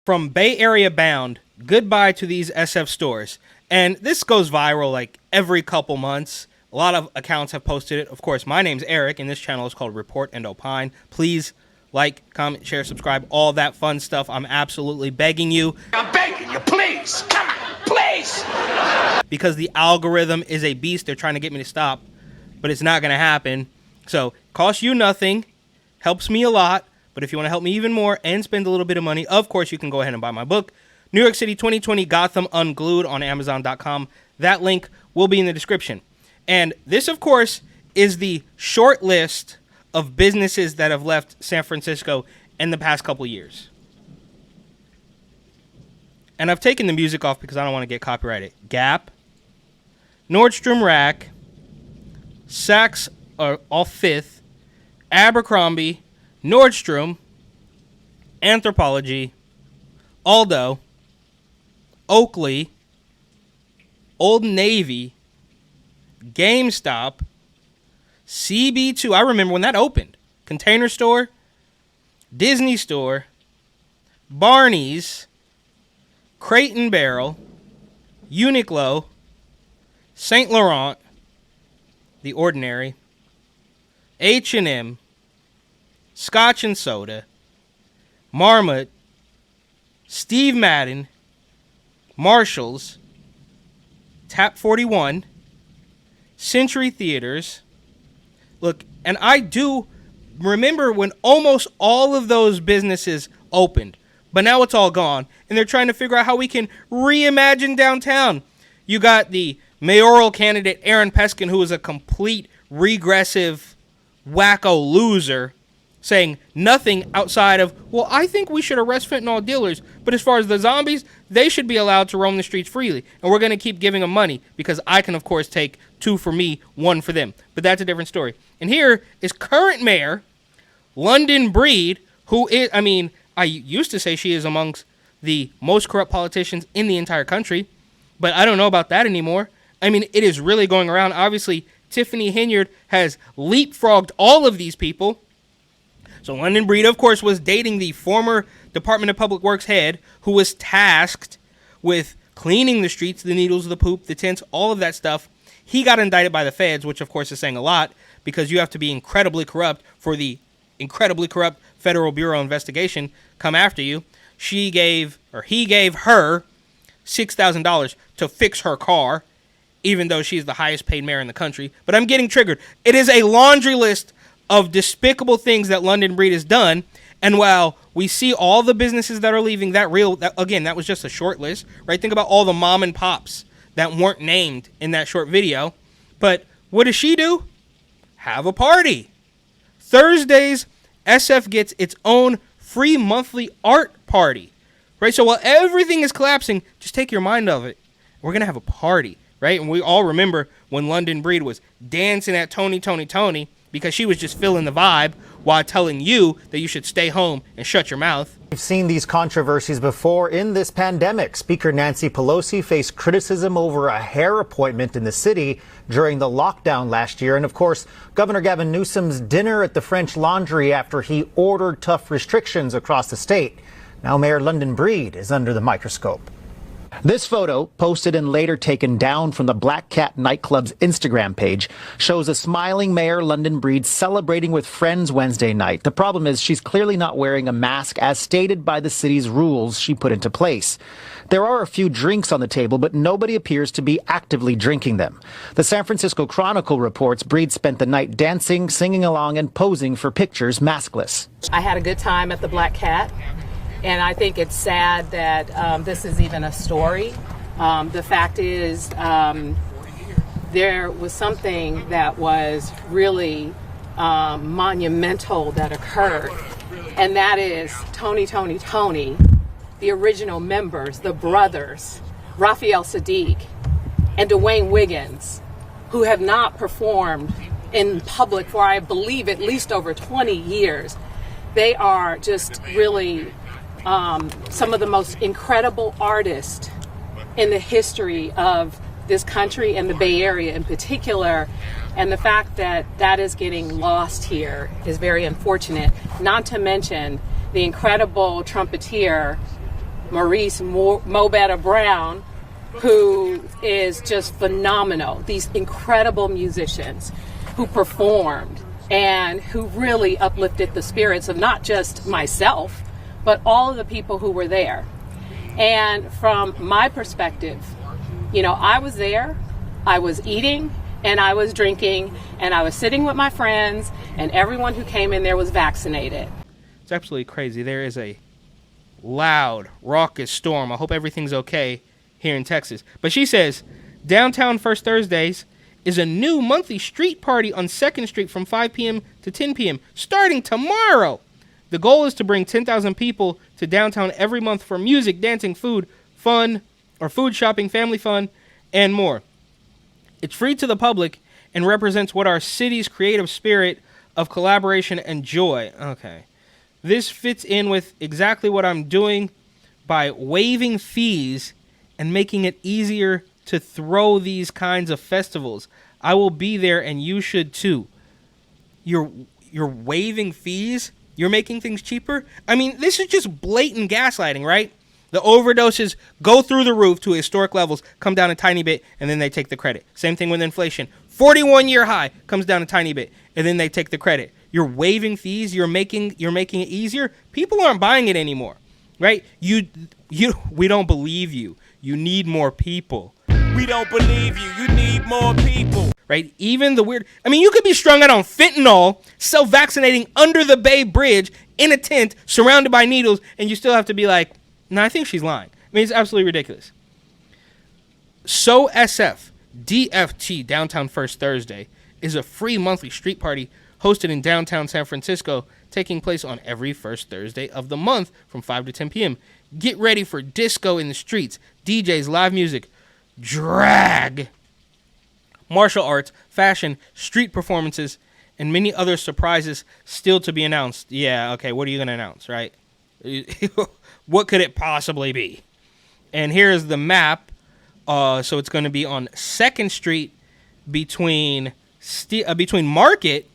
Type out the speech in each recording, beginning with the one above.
From Bay Area Bound, goodbye to these SF stores. And this goes viral like every couple months. A lot of accounts have posted it. Of course, my name's Eric, and this channel is called Report and Opine. Please like, comment, share, subscribe, all that fun stuff. I'm absolutely begging you. I'm begging you, please. Come on, please. Because the algorithm is a beast. They're trying to get me to stop, but it's not going to happen. So, costs you nothing, helps me a lot. But if you want to help me even more and spend a little bit of money, of course, you can go ahead and buy my book, New York City 2020 Gotham Unglued, on Amazon.com. That link will be in the description. And this, of course, is the short list of businesses that have left San Francisco in the past couple years. And I've taken the music off because I don't want to get copyrighted. Gap, Nordstrom Rack, Saks off Fifth, Abercrombie, Nordstrom, Anthropologie, Aldo, Oakley, Old Navy, GameStop, CB2. I remember when that opened. Container Store, Disney Store, Barney's, Crate and Barrel, Uniqlo, Saint Laurent, The Ordinary, H&M, Scotch and Soda, Marmot, Steve Madden, Marshalls, Tap 41, Century Theaters. Look, and I do remember when almost all of those businesses opened, but now it's all gone, and they're trying to figure out how we can reimagine downtown. You got the mayoral candidate, Aaron Peskin, who is a complete regressive wacko loser, saying nothing outside of, well, I think we should arrest fentanyl dealers, but as far as the zombies, they should be allowed to roam the streets freely, and we're going to keep giving them money, because I can, of course, take 2 for me, 1 for them. But that's a different story. And here is current mayor, London Breed, who is, I used to say she is amongst the most corrupt politicians in the entire country, but I don't know about that anymore. It is really going around. Obviously, Tiffany Henyard has leapfrogged all of these people. So London Breed, of course, was dating the former Department of Public Works head, who was tasked with cleaning the streets, the needles, the poop, the tents, all of that stuff. He got indicted by the feds, which, of course, is saying a lot, because you have to be incredibly corrupt for the incredibly corrupt Federal Bureau of Investigation come after you. He gave her $6,000 to fix her car, even though she's the highest paid mayor in the country. But I'm getting triggered. It is a laundry list of despicable things that London Breed has done. And while we see all the businesses that are leaving, that was just a short list, right? Think about all the mom and pops that weren't named in that short video. But what does she do? Have a party. Thursdays, SF gets its own free monthly art party, right? So while everything is collapsing, just take your mind off it. We're going to have a party, right? And we all remember when London Breed was dancing at Tony, because she was just feeling the vibe while telling you that you should stay home and shut your mouth. We've seen these controversies before in this pandemic. Speaker Nancy Pelosi faced criticism over a hair appointment in the city during the lockdown last year. And of course, Governor Gavin Newsom's dinner at the French Laundry after he ordered tough restrictions across the state. Now Mayor London Breed is under the microscope. This photo, posted and later taken down from the Black Cat nightclub's Instagram page, shows a smiling Mayor London Breed celebrating with friends Wednesday night. The problem is she's clearly not wearing a mask as stated by the city's rules she put into place. There are a few drinks on the table, but nobody appears to be actively drinking them. The San Francisco Chronicle reports Breed spent the night dancing, singing along, and posing for pictures maskless. I had a good time at the Black Cat. And I think it's sad that this is even a story. The fact is, there was something that was really monumental that occurred, and that is Tony, the original members, the brothers, Raphael Sadiq and Dwayne Wiggins, who have not performed in public for, I believe, at least over 20 years. They are just really some of the most incredible artists in the history of this country and the Bay Area in particular. And the fact that that is getting lost here is very unfortunate, not to mention the incredible trumpeter Maurice Mobetta Brown, who is just phenomenal. These incredible musicians who performed and who really uplifted the spirits of not just myself, but all of the people who were there. And from my perspective, you know, I was there, I was eating, and I was drinking, and I was sitting with my friends, and everyone who came in there was vaccinated. It's absolutely crazy. There is a loud, raucous storm. I hope everything's okay here in Texas. But she says, downtown First Thursdays is a new monthly street party on 2nd Street from 5 p.m. to 10 p.m. starting tomorrow. The goal is to bring 10,000 people to downtown every month for music, dancing, food, fun, or food shopping, family fun, and more. It's free to the public and represents what our city's creative spirit of collaboration and joy. Okay. This fits in with exactly what I'm doing by waiving fees and making it easier to throw these kinds of festivals. I will be there and you should too. You're waiving fees? You're making things cheaper? I mean, this is just blatant gaslighting, right? The overdoses go through the roof to historic levels, come down a tiny bit, and then they take the credit. Same thing with inflation. 41-year high comes down a tiny bit, and then they take the credit. You're waiving fees. You're making it easier. People aren't buying it anymore, right? We don't believe you. You need more people. We don't believe you. You need more people. Right? Even the weird... I mean, you could be strung out on fentanyl, self-vaccinating under the Bay Bridge in a tent, surrounded by needles, and you still have to be like, no, I think she's lying. I mean, it's absolutely ridiculous. So SF, DFT, Downtown First Thursday, is a free monthly street party hosted in downtown San Francisco, taking place on every first Thursday of the month from 5 to 10 p.m. Get ready for disco in the streets, DJs, live music, drag, martial arts, fashion, street performances, and many other surprises still to be announced. Yeah, okay, what are you going to announce, right? What could it possibly be? And here's the map. So it's going to be on 2nd Street between Market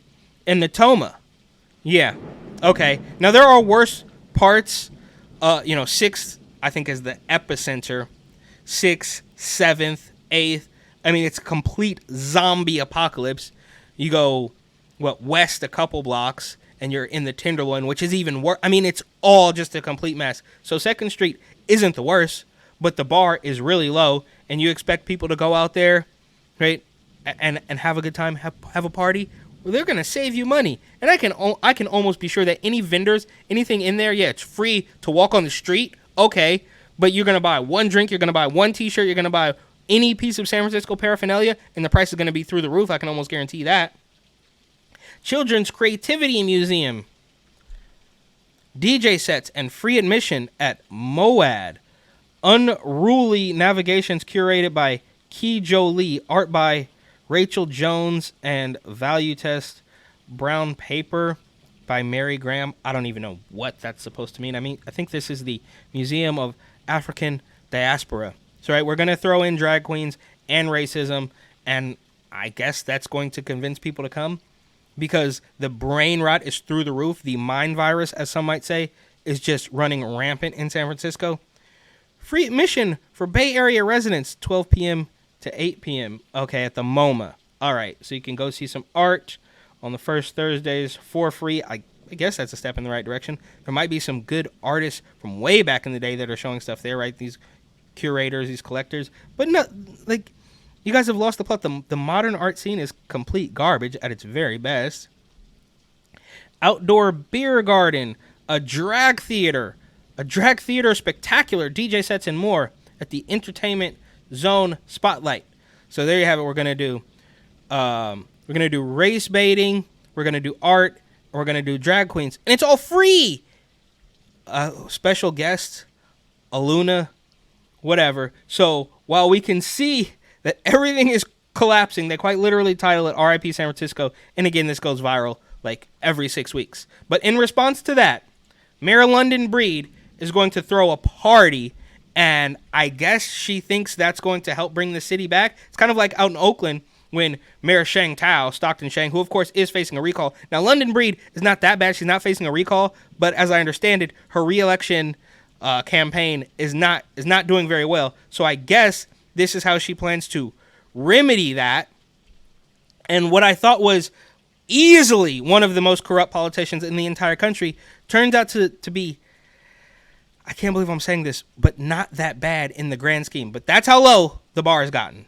and Natoma. Yeah, okay. Now, there are worse parts. 6th, I think, is the epicenter. 6th, 7th, 8th. I mean, it's a complete zombie apocalypse. You go, west a couple blocks, and you're in the Tenderloin, which is even worse. I mean, it's all just a complete mess. So 2nd Street isn't the worst, but the bar is really low, and you expect people to go out there, right, and have a good time, have a party. Well, they're going to save you money. And I can almost be sure that any vendors, anything in there, yeah, it's free to walk on the street, okay, but you're going to buy one drink, you're going to buy one T-shirt, you're going to buy any piece of San Francisco paraphernalia, and the price is going to be through the roof. I can almost guarantee that. Children's Creativity Museum, DJ sets, and free admission at Moad. Unruly Navigations curated by Key Jo Lee. Art by Rachel Jones and Value Test Brown Paper by Mary Graham. I don't even know what that's supposed to mean. I think this is the Museum of African Diaspora. So, right, we're going to throw in drag queens and racism, and I guess that's going to convince people to come because the brain rot is through the roof. The mind virus, as some might say, is just running rampant in San Francisco. Free admission for Bay Area residents, 12 p.m. to 8 p.m. Okay, at the MoMA. All right, so you can go see some art on the first Thursdays for free. I guess that's a step in the right direction. There might be some good artists from way back in the day that are showing stuff there, right? These curators, these collectors. But no, like, you guys have lost the plot. The modern art scene is complete garbage at its very best. Outdoor beer garden, a drag theater spectacular, DJ sets, and more at the Entertainment Zone Spotlight. So there you have it. We're gonna do race baiting. We're gonna do art. We're gonna do drag queens, and it's all free. Special guests, Aluna, whatever. So while we can see that everything is collapsing, they quite literally title it "R.I.P. San Francisco." And again, this goes viral like every 6 weeks. But in response to that, Mayor London Breed is going to throw a party, and I guess she thinks that's going to help bring the city back. It's kind of like out in Oakland when Mayor Sheng Tao, Stockton Sheng, who of course is facing a recall. Now, London Breed is not that bad. She's not facing a recall, but as I understand it, her re-election campaign is not doing very well. So I guess this is how she plans to remedy that. And what I thought was easily one of the most corrupt politicians in the entire country turns out to be, I can't believe I'm saying this, but not that bad in the grand scheme. But that's how low the bar has gotten.